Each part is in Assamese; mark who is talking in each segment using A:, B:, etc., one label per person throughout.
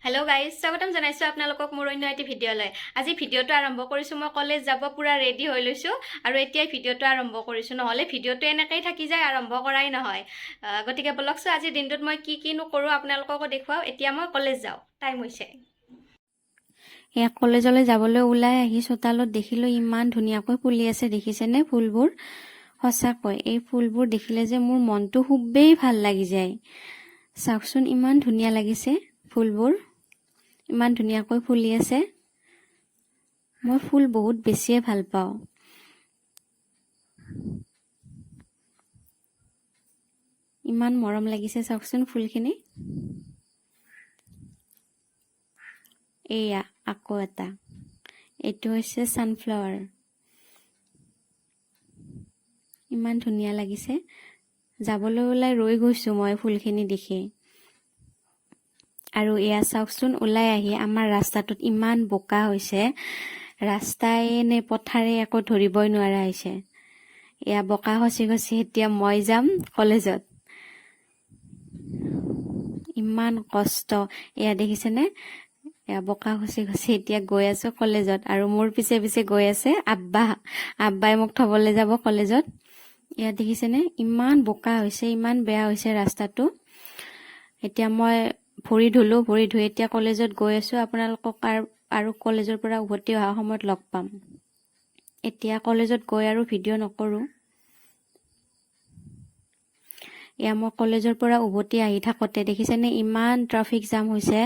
A: হেল্ল' গাইজ, স্বাগতম জনাইছোঁ আপোনালোকক মোৰ অন্য এটি ভিডিঅ'লৈ। আজি ভিডিঅ'টো আৰম্ভ কৰিছোঁ। মই কলেজ যাব পূৰা ৰেডি হৈ লৈছোঁ আৰু এতিয়াই ভিডিঅ'টো আৰম্ভ কৰিছোঁ। নহ'লে ভিডিঅ'টো এনেকেই থাকি যায়, আৰম্ভ কৰাই নহয়। গতিকে বলকচোন আজিৰ দিনটোত মই কিনো কৰোঁ আপোনালোককো দেখুৱাওঁ। এতিয়া মই কলেজ যাওঁ, টাইম হৈছে।
B: এয়া কলেজলৈ যাবলৈ ওলাই আহি চোতালত দেখিলোঁ ইমান ধুনীয়াকৈ ফুলি আছে। দেখিছেনে ফুলবোৰ? সঁচাকৈ এই ফুলবোৰ দেখিলে যে মোৰ মনটো খুবেই ভাল লাগি যায়। চাওকচোন ইমান ধুনীয়া লাগিছে ফুলবোৰ, ইমান ধুনীয়াকৈ ফুলি আছে। মই ফুল বহুত বেছিয়ে ভাল পাওঁ। ইমান মৰম লাগিছে চাওকচোন ফুলখিনি। এয়া আকৌ এটা, এইটো হৈছে ছানফ্লাৱাৰ। ইমান ধুনীয়া লাগিছে। যাবলৈ ওলাই ৰৈ গৈছোঁ মই ফুলখিনি দেখি। আৰু এয়া চাওকচোন, ওলাই আহি আমাৰ ৰাস্তাটোত ইমান বোকা হৈছে। ৰাস্তাই নে পথাৰে একো ধৰিবই নোৱাৰা হৈছে। এয়া বোকা খচি খচি এতিয়া মই যাম কলেজত। ইমান কষ্ট। এয়া দেখিছেনে? এয়া বোকা খচি খচি এতিয়া গৈ আছোঁ কলেজত। আৰু মোৰ পিছে পিছে গৈ আছে আব্বাই মোক থবলৈ যাব কলেজত। এয়া দেখিছেনে? ইমান বোকা হৈছে, ইমান বেয়া হৈছে ৰাস্তাটো। এতিয়া মই ভৰি ধুলোঁ, ভৰি ধুই এতিয়া কলেজত গৈ আছোঁ। আপোনালোকক আৰু কলেজৰ পৰা উভতি অহা সময়ত লগ পাম। এতিয়া কলেজত গৈ আৰু ভিডিঅ' নকৰোঁ। এয়া মই কলেজৰ পৰা উভতি আহি থাকোঁতে দেখিছেনে ইমান ট্ৰাফিক জাম হৈছে।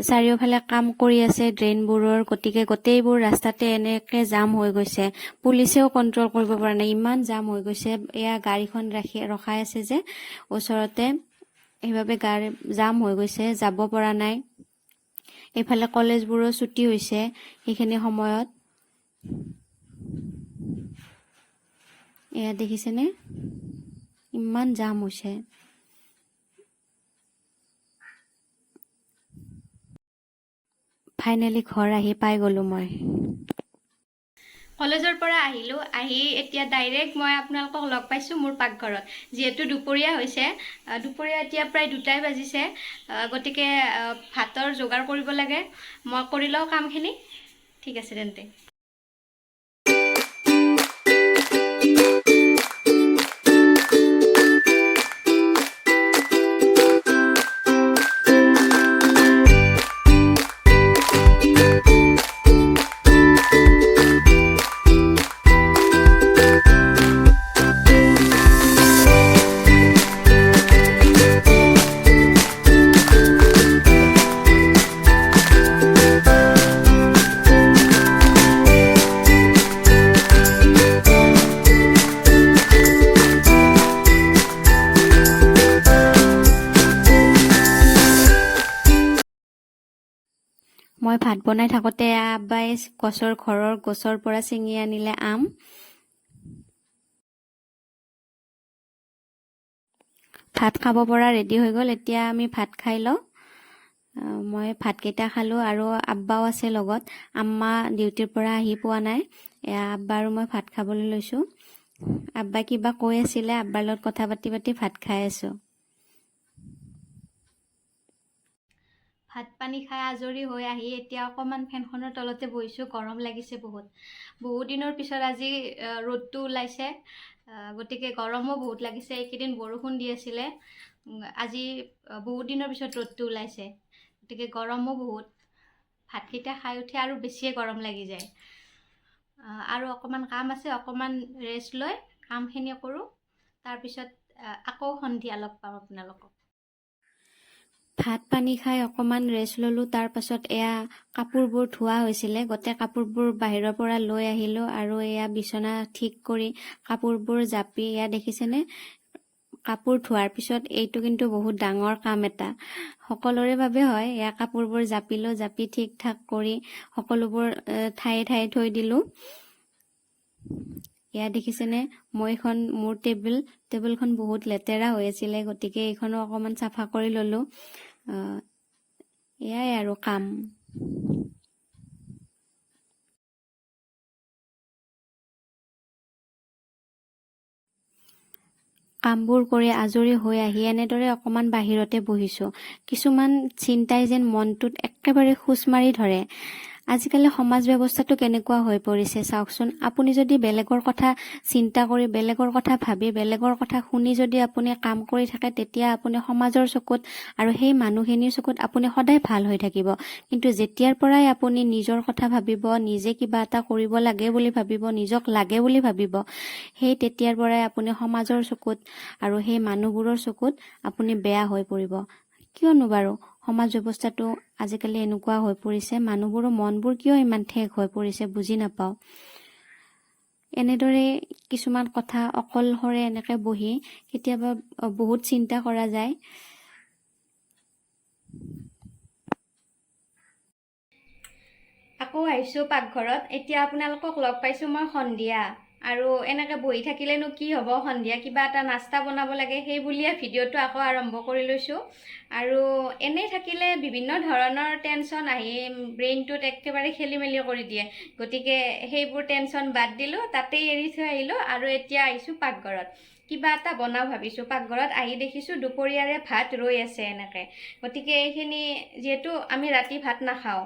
B: চাৰিওফালে কাম কৰি আছে ড্ৰেইনবোৰৰ, গতিকে গোটেইবোৰ ৰাস্তাতে এনেকৈ জাম হৈ গৈছে। পুলিচেও কণ্ট্ৰল কৰিব পৰা নাই, ইমান জাম হৈ গৈছে। এয়া গাড়ীখন ৰখাই আছে যে ওচৰতে, সেইবাবে গাড়ী জাম হৈ গৈছে, যাব পৰা নাই। এইফালে কলেজবোৰো ছুটি হৈছে সেইখিনি সময়ত। এয়া দেখিছেনে ইমান জাম হৈছে। ফাইনেলি ঘৰ আহি পাই গ'লোঁ মই।
A: কলেজৰ পৰা আহিলোঁ, আহি এতিয়া ডাইৰেক্ট মই আপোনালোকক লগ পাইছোঁ মোৰ পাকঘৰত। যিহেতু দুপৰীয়া হৈছে, দুপৰীয়া এতিয়া প্ৰায় 2টাই বাজিছে। গতিকে ভাতৰ যোগাৰ কৰিব লাগে। মই কৰি লওঁ কামখিনি। ঠিক আছে তেন্তে।
B: মই ভাত বনাই থাকোঁতে আব্বাই ঘৰৰ গছৰ পৰা ছিঙি আনিলে আম। ভাত খাব পৰা ৰেডি হৈ গ'ল। এতিয়া আমি ভাত খাই লওঁ। মই ভাতকেইটা খালোঁ আৰু আব্বাও আছে লগত। আম্মা ডিউটিৰ পৰা আহি পোৱা নাই। এয়া আব্বা আৰু মই ভাত খাবলৈ লৈছোঁ। আব্বাই কিবা কৈ আছিলে, আব্বাৰ লগত কথা পাতি পাতি ভাত খাই আছোঁ।
A: ভাত পানী খাই আজৰি হৈ আহি এতিয়া অকণমান ফেনখনৰ তলতে বহিছোঁ। গৰম লাগিছে বহুত দিনৰ পিছত আজি ৰ'দটো ওলাইছে। গতিকে গৰমো বহুত লাগিছে। এইকেইদিন বৰষুণ দি আছিলে, আজি বহুত দিনৰ পিছত ৰ'দটো ওলাইছে। গতিকে গৰমো বহুত। ভাতকেইটা খাই উঠি আৰু বেছিয়ে গৰম লাগি যায়। আৰু অকণমান কাম আছে, অকণমান ৰেষ্ট লৈ কামখিনি কৰোঁ। তাৰপিছত আকৌ সন্ধিয়া লগ পাম আপোনালোকক।
B: ভাত পানী খাই অকণমান ৰেষ্ট ল'লোঁ। তাৰ পাছত এয়া কাপোৰবোৰ ধোৱা হৈছিলে, গোটেই কাপোৰবোৰ বাহিৰৰ পৰা লৈ আহিলোঁ আৰু এয়া বিচনা ঠিক কৰি কাপোৰবোৰ জাপি, এয়া দেখিছেনে কাপোৰ ধোৱাৰ পিছত এইটো কিন্তু বহুত ডাঙৰ কাম এটা। সকলোৰে বাবে হয়। এয়া কাপোৰবোৰ জাপিলোঁ, জাপি ঠিক ঠাক কৰি সকলোবোৰ ঠায়ে ঠায়ে থৈ দিলোঁ। এয়া দেখিছেনে মোৰ টেবুলখন বহুত লেতেৰা হৈ আছিলে, গতিকে এইখনো অকণমান চাফা কৰি ল'লোঁ। এয়াই আৰু কাম। কামবোৰ কৰি আজৰি হৈ আহি এনেদৰে অকণমান বাহিৰতে বহিছোঁ। কিছুমান চিন্তাই যেন মনটোত একেবাৰে খোজ মাৰি ধৰে। আজিকালি সমাজ ব্যৱস্থাটো কেনেকুৱা হৈ পৰিছে চাওকচোন। আপুনি যদি বেলেগৰ কথা চিন্তা কৰি, বেলেগৰ কথা ভাবি, বেলেগৰ কথা শুনি যদি আপুনি কাম কৰি থাকে, তেতিয়া আপুনি সমাজৰ চকুত আৰু সেই মানুহখিনিৰ চকুত আপুনি সদায় ভাল হৈ থাকিব। কিন্তু যেতিয়াৰ পৰাই আপুনি নিজৰ কথা ভাবিব, নিজে কিবা এটা কৰিব লাগে বুলি ভাবিব, নিজক লাগে বুলি ভাবিব, সেই তেতিয়াৰ পৰাই আপুনি সমাজৰ চকুত আৰু সেই মানুহবোৰৰ চকুত আপুনি বেয়া হৈ পৰিব। কিয়নো বাৰু সমাজ ব্যৱস্থাটো আজিকালি এনেকুৱা হৈ পৰিছে, মানুহবোৰৰ মনবোৰ কিয় ইমান ঠেক হৈ পৰিছে বুজি নাপাওঁ। এনেদৰে কিছুমান কথা অকলশৰে এনেকে বহি কেতিয়াবা বহুত চিন্তা কৰা যায়।
A: আকৌ আহিছোঁ পাকঘৰত। এতিয়া আপোনালোকক লগ পাইছোঁ মই সন্ধিয়া, আৰু এনেকৈ বহি থাকিলেনো কি হ'ব, সন্ধিয়া কিবা এটা নাস্তা বনাব লাগে, সেই বুলিয়ে ভিডিঅ'টো আকৌ আৰম্ভ কৰি লৈছোঁ। আৰু এনেই থাকিলে বিভিন্ন ধৰণৰ টেনশ্যন আহি ব্ৰেইনটোত একেবাৰে খেলি মেলি কৰি দিয়ে। গতিকে সেইবোৰ টেনশ্যন বাদ দিলোঁ, তাতেই এৰি থৈ আহিলোঁ, আৰু এতিয়া আহিছোঁ পাকঘৰত। কিবা এটা বনাওঁ ভাবিছোঁ। পাকঘৰত আহি দেখিছোঁ দুপৰীয়াৰে ভাত ৰৈ আছে এনেকৈ। গতিকে এইখিনি যিহেতু আমি ৰাতি ভাত নাখাওঁ,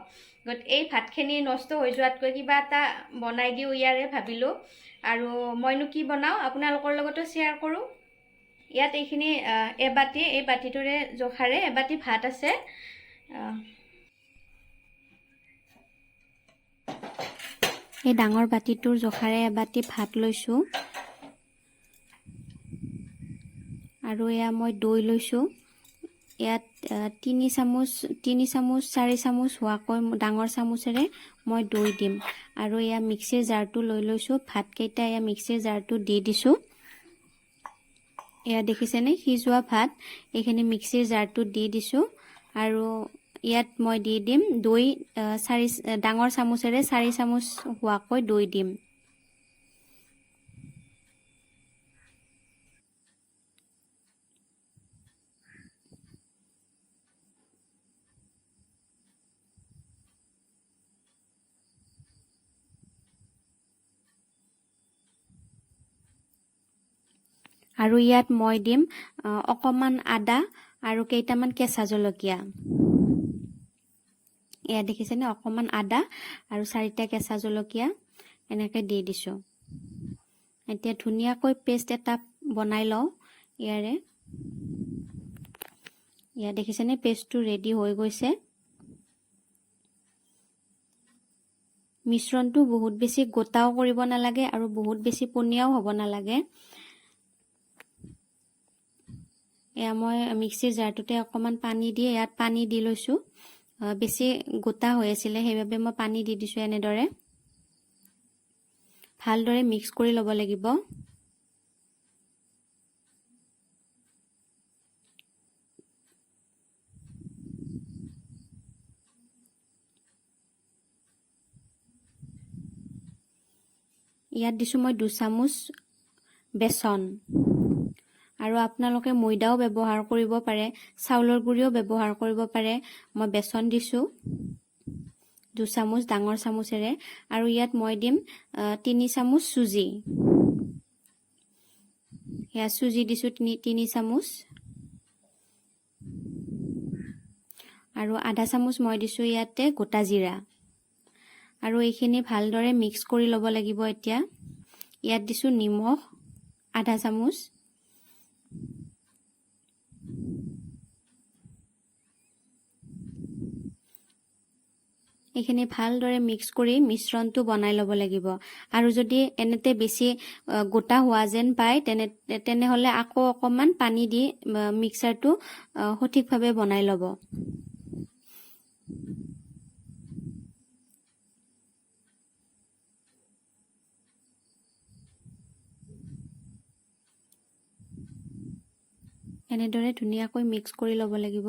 A: এই ভাতখিনি নষ্ট হৈ যোৱাতকৈ কিবা এটা বনাই দিওঁ ইয়াৰে ভাবিলোঁ। আৰু মইনো কি বনাওঁ আপোনালোকৰ লগতো শ্বেয়াৰ কৰোঁ। ইয়াত এইখিনি এবাটি, এই বাতিটোৰে জোখাৰে এবাটি ভাত আছে।
B: এই ডাঙৰ বাতিটোৰ জোখাৰে এবাটি ভাত লৈছোঁ। আৰু এয়া মই দৈ লৈছোঁ। ইয়াত 3 চামুচ 4 চামুচ হোৱাকৈ ডাঙৰ চামুচেৰে মই দৈ দিম। আৰু এয়া মিক্সিৰ জাৰটো লৈ লৈছোঁ। ভাতকেইটা এয়া মিক্সিৰ জাৰটো দি দিছোঁ। এয়া দেখিছেনে, সিজোৱা ভাত এইখিনি মিক্সিৰ জাৰটো দি দিছোঁ। আৰু ইয়াত মই দি দিম দৈ, ডাঙৰ চামুচেৰে 4 চামুচ হোৱাকৈ দৈ দিম। আৰু ইয়াত মই দিম অকণমান আদা আৰু কেইটামান কেঁচা জলকীয়া। এয়া দেখিছেনে, অকণমান আদা আৰু 4টা কেঁচা জলকীয়া এনেকৈ দি দিছোঁ। এতিয়া ধুনীয়াকৈ পেষ্ট এটা বনাই লওঁ ইয়াৰে। এয়া দেখিছেনে, পেষ্টটো ৰেডি হৈ গৈছে। মিশ্ৰণটো বহুত বেছি গোটাও কৰিব নালাগে আৰু বহুত বেছি পনীয়াও হ'ব নালাগে। এয়া মই মিক্সিৰ জাৰটোতে অকণমান পানী দি ইয়াত পানী দি লৈছোঁ। বেছি গোটা হৈ আছিলে, সেইবাবে মই পানী দি দিছোঁ। এনেদৰে ভালদৰে মিক্স কৰি ল'ব লাগিব। ইয়াত দিছোঁ মই 2 চামুচ বেচন। আৰু আপোনালোকে ময়দাও ব্যৱহাৰ কৰিব পাৰে, চাউলৰ গুড়িও ব্যৱহাৰ কৰিব পাৰে। মই বেচন দিছোঁ 2 চামুচ ডাঙৰ চামুচেৰে। আৰু ইয়াত মই দিম 3 চামুচ চুজি। এয়া চুজি দিছোঁ 3 চামুচ। আৰু আধা চামুচ মই দিছোঁ ইয়াতে গোটা জিৰা। আৰু এইখিনি ভালদৰে মিক্স কৰি ল'ব লাগিব। এতিয়া ইয়াত দিছোঁ নিমখ আধা চামুচ। এইখিনি ভালদৰে মিক্স কৰি মিশ্ৰণটো বনাই ল'ব লাগিব। আৰু যদি এনেতে বেছি গোটা হোৱা যেন পায়, তেনেহ'লে আকৌ অকণমান পানী দি মিক্সাৰটো সঠিকভাৱে বনাই ল'ব। এনেদৰে ধুনীয়াকৈ মিক্স কৰি ল'ব লাগিব।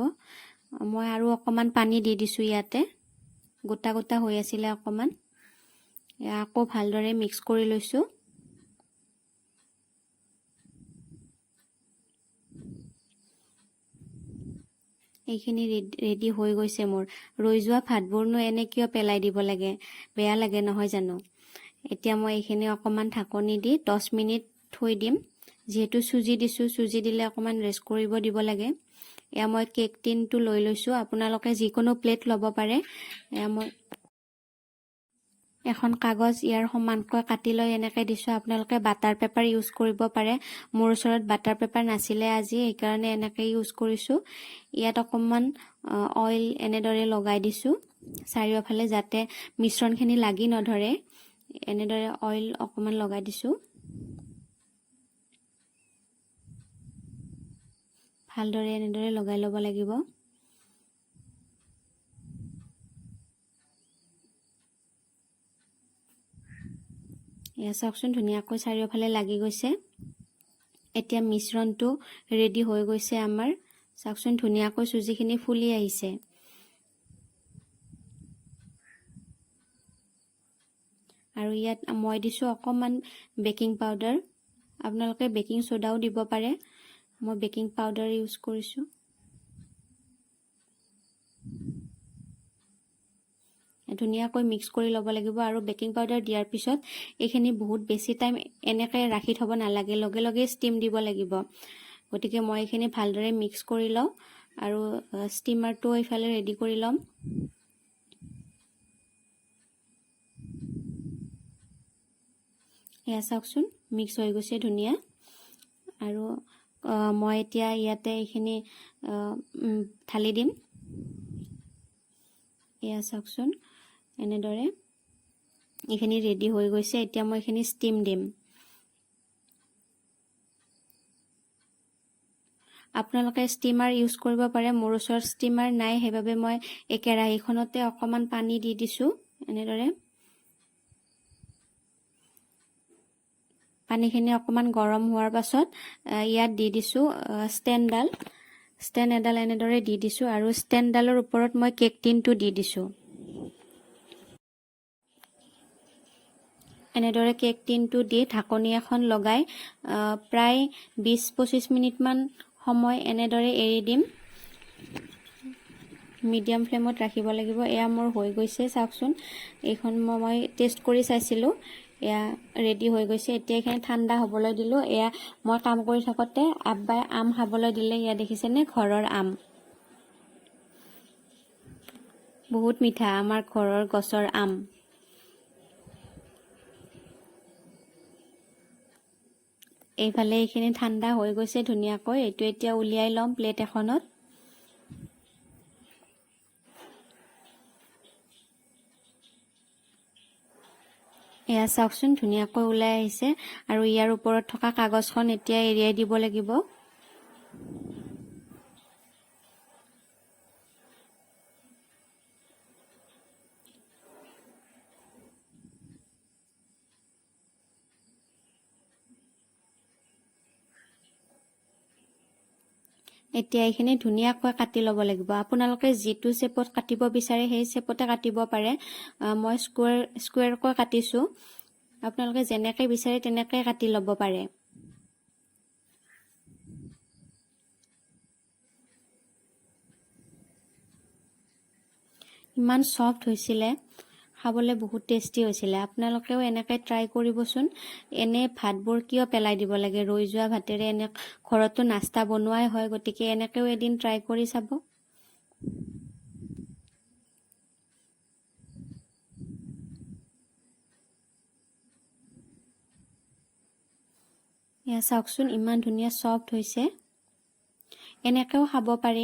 B: মই আৰু অকণমান পানী দি দিছোঁ ইয়াতে, গোটা গোটা হৈ আছিলে অকণমান। আকৌ ভালদৰে মিক্স কৰি লৈছোঁ। এইখিনি ৰেডি হৈ গৈছে মোৰ। ৰৈ যোৱা ভাতবোৰনো এনে কিয় পেলাই দিব লাগে, বেয়া লাগে নহয় জানো। এতিয়া মই এইখিনি অকণমান ঢাকনি দি 10 মিনিট থৈ দিম। যিহেতু চুজি দিছোঁ, চুজি দিলে অকণমান ৰেষ্ট কৰিব দিব লাগে। এয়া মই কেক টিনটো লৈ লৈছোঁ। আপোনালোকে যিকোনো প্লেট ল'ব পাৰে। এয়া মই এখন কাগজ ইয়াৰ সমানকৈ কাটি লৈ এনেকৈ দিছোঁ। আপোনালোকে বাটাৰ পেপাৰ ইউজ কৰিব পাৰে। মোৰ ওচৰত বাটাৰ পেপাৰ নাছিলে আজি, সেইকাৰণে এনেকৈ ইউজ কৰিছোঁ। ইয়াত অকণমান অইল এনেদৰে লগাই দিছোঁ চাৰিওফালে, যাতে মিশ্ৰণখিনি লাগি নধৰে। এনেদৰে অইল অকণমান লগাই দিছোঁ। ভালদৰে এনেদৰে লগাই ল'ব লাগিব। এয়া চাওকচোন, ধুনীয়াকৈ চাৰিওফালে লাগি গৈছে। এতিয়া মিশ্ৰণটো ৰেডি হৈ গৈছে আমাৰ। চাওকচোন, ধুনীয়াকৈ চুজিখিনি ফুলি আহিছে। আৰু ইয়াত মই দিছোঁ অকণমান বেকিং পাউডাৰ। আপোনালোকে বেকিং সোডাও দিব পাৰে। মই বেকিং পাউডাৰ ইউজ কৰিছোঁ। ধুনীয়াকৈ মিক্স কৰি ল'ব লাগিব। আৰু বেকিং পাউডাৰ দিয়াৰ পিছত এইখিনি বহুত বেছি টাইম এনেকৈ ৰাখি থ'ব নালাগে, লগে লগে ষ্টিম দিব লাগিব। গতিকে মই এইখিনি ভালদৰে মিক্স কৰি লওঁ আৰু ষ্টিমাৰটো এইফালে ৰেডি কৰি ল'ম। এয়া চাওকচোন, মিক্স হৈ গৈছে ধুনীয়া। আৰু মই এতিয়া ইয়াতে এইখিনি ঢালি দিম। এয়া চাওকচোন, এনেদৰে এইখিনি ৰেডি হৈ গৈছে। এতিয়া মই এইখিনি ষ্টিম দিম। আপোনালোকে ষ্টিমাৰ ইউজ কৰিব পাৰে। মোৰ ওচৰত ষ্টিমাৰ নাই, সেইবাবে মই এই কেৰাহীখনতে অকণমান পানী দি দিছোঁ। এনেদৰে পানীখিনি অকণমান গৰম হোৱাৰ পাছত ইয়াত দি দিছোঁ ষ্টেণ্ড এডাল এনেদৰে দি দিছোঁ। আৰু ষ্টেণ্ডডালৰ ওপৰত মই কেক টিনটো দি দিছোঁ। এনেদৰে কেক টিনটো দি ঢাকনি এখন লগাই প্ৰায় 20-25 মিনিটমান সময় এনেদৰে এৰি দিম। মিডিয়াম ফ্লেমত ৰাখিব লাগিব। এয়া মোৰ হৈ গৈছে, চাওকচোন। এইখন মই টেষ্ট কৰি চাইছিলোঁ, এয়া ৰেডি হৈ গৈছে। এতিয়া এইখিনি ঠাণ্ডা হ'বলৈ দিলোঁ। এয়া মই কাম কৰি থাকোঁতে আব্বাই আম খাবলৈ দিলে। এয়া দেখিছেনে, ঘৰৰ আম। বহুত মিঠা, আমাৰ ঘৰৰ গছৰ আম। এইফালে এইখিনি ঠাণ্ডা হৈ গৈছে ধুনীয়াকৈ। এইটো এতিয়া উলিয়াই ল'ম প্লেট এখনত। এয়া চাওকচোন, ধুনীয়াকৈ ওলাই আহিছে। আৰু ইয়াৰ ওপৰত থকা কাগজখন এতিয়া এৰিয়াই দিব লাগিব। এতিয়া এইখিনি ধুনীয়াকৈ কাটি ল'ব লাগিব। আপোনালোকে যিটো শ্বেপত কাটিব বিচাৰে সেই শ্বেপতে কাটিব পাৰে। মই স্কুৱেৰকৈ কাটিছোঁ। আপোনালোকে যেনেকৈ বিচাৰে তেনেকৈ কাটি ল'ব পাৰে। ইমান সফ্ট হৈছিলে, খাবলৈ বহুত টেষ্টি হৈছিলে। আপোনালোকেও এনেকৈ ট্ৰাই কৰিবচোন। এনে ভাতবোৰ কিয় পেলাই দিব লাগে, ৰৈ যোৱা ভাতেৰে এনে ঘৰতো নাস্তা বনোৱাই হয়। গতিকে এনেকৈও এদিন ট্ৰাই কৰি চাব। এয়া চাওকচোন, ইমান ধুনীয়া সফ্ট হৈছে। এনেকৈও খাব পাৰি,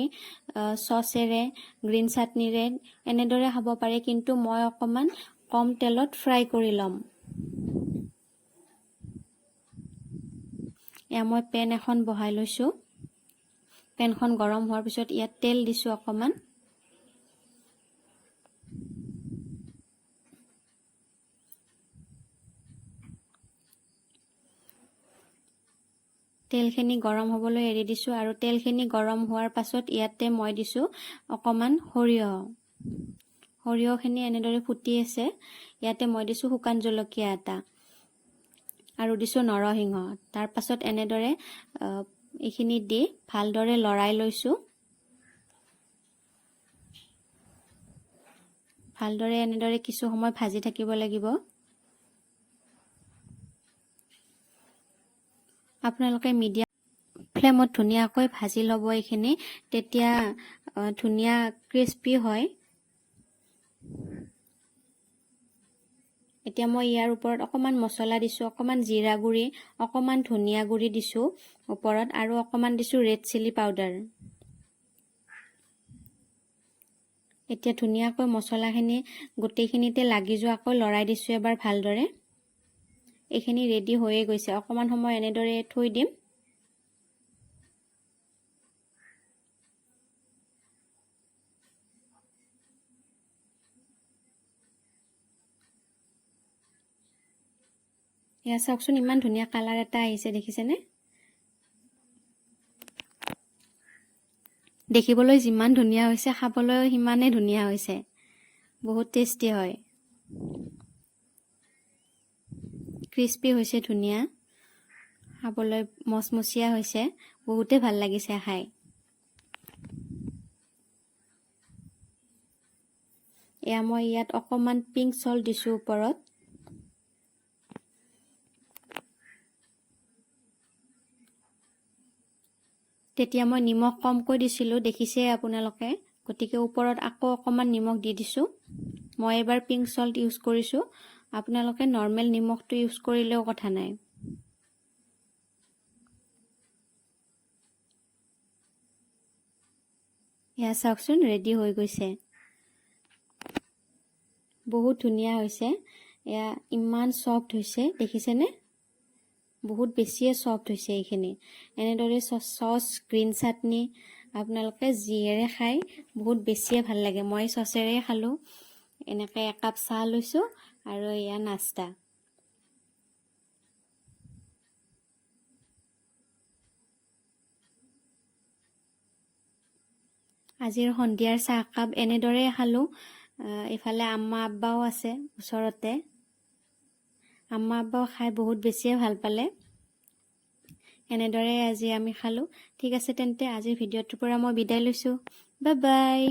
B: চচেৰে, গ্ৰীণ চাটনিৰে এনেদৰে খাব পাৰি। কিন্তু মই অকণমান কম তেলত ফ্ৰাই কৰি ল'ম। এয়া মই পেন এখন বহাই লৈছোঁ। পেনখন গৰম হোৱাৰ পিছত ইয়াত তেল দিছোঁ অকণমান। তেলখিনি গৰম হ'বলৈ এৰি দিছোঁ। আৰু তেলখিনি গৰম হোৱাৰ পাছত ইয়াতে মই দিছোঁ অকণমান সৰিয়হখিনি এনেদৰে ফুটি আছে। ইয়াতে মই দিছোঁ শুকান জলকীয়া এটা আৰু দিছোঁ নৰসিংহ। তাৰ পাছত এনেদৰে এইখিনি দি ভালদৰে লৰাই লৈছোঁ। ভালদৰে এনেদৰে কিছু সময় ভাজি থাকিব লাগিব। আপোনালোকে মিডিয়াম ফ্লেমত ধুনীয়াকৈ ভাজি ল'ব এইখিনি, তেতিয়া ধুনীয়া ক্ৰিস্পি হয়। এতিয়া মই ইয়াৰ ওপৰত অকণমান মছলা দিছোঁ, অকণমান জিৰা গুড়ি, অকণমান ধনিয়া গুড়ি দিছোঁ ওপৰত, আৰু অকণমান দিছোঁ ৰেড চিলি পাউডাৰ। এতিয়া ধুনীয়াকৈ মছলাখিনি গোটেইখিনিতে লাগি যোৱাকৈ লৰাই দিছোঁ এবাৰ ভালদৰে। এইখিনি ৰেডি হৈয়ে গৈছে, অকণমান সময় এনেদৰে থৈ দিম। এয়া চাওকচোন, ইমান ধুনীয়া কালাৰ এটা আহিছে, দেখিছেনে? দেখিবলৈ যিমান ধুনীয়া হৈছে, খাবলৈ সিমানেই ধুনীয়া হৈছে। বহুত টেষ্টি হয়, ক্ৰিস্পি হৈছে, ধুনীয়া, খাবলৈ মচমচীয়া হৈছে, বহুতেই ভাল লাগিছে খাই। এয়া মই ইয়াত অকণমান পিংক সল্ট দিছোঁ ওপৰত। তেতিয়া মই নিমখ কমকৈ দিছিলোঁ, দেখিছে আপোনালোকে, গতিকে ওপৰত আকৌ অকণমান নিমখ দি দিছোঁ। মই এবাৰ পিংক সল্ট ইউজ কৰিছোঁ, আপোনালোকে নৰ্মেল নিমখটো ইউজ কৰিলেও কথা নাই। এয়া চাওকচোন, ৰেডি হৈ গৈছে, বহুত ধুনীয়া হৈছে। এয়া ইমান ছফ্ট হৈছে, দেখিছেনে? বহুত বেছিয়ে ছফ্ট হৈছে এইখিনি। এনেদৰে চচ, গ্ৰীণ চাটনি আপোনালোকে যিহেৰে খাই বহুত বেছিয়ে ভাল লাগে। মই চচেৰে খালোঁ। এনেকৈ একাপ চাহ লৈছোঁ আৰু এয়া নাস্তা। আজিৰ সন্ধিয়াৰ চাহকাপ এনেদৰে খালোঁ। ইফালে আম্মা আব্বাও আছে ওচৰতে। আম্মা আব্বাও খাই বহুত বেছিয়ে ভাল পালে। এনেদৰে আজি আমি খালোঁ। ঠিক আছে তেন্তে, আজিৰ ভিডিঅ'টোৰ পৰা মই বিদায় লৈছোঁ। Bye bye.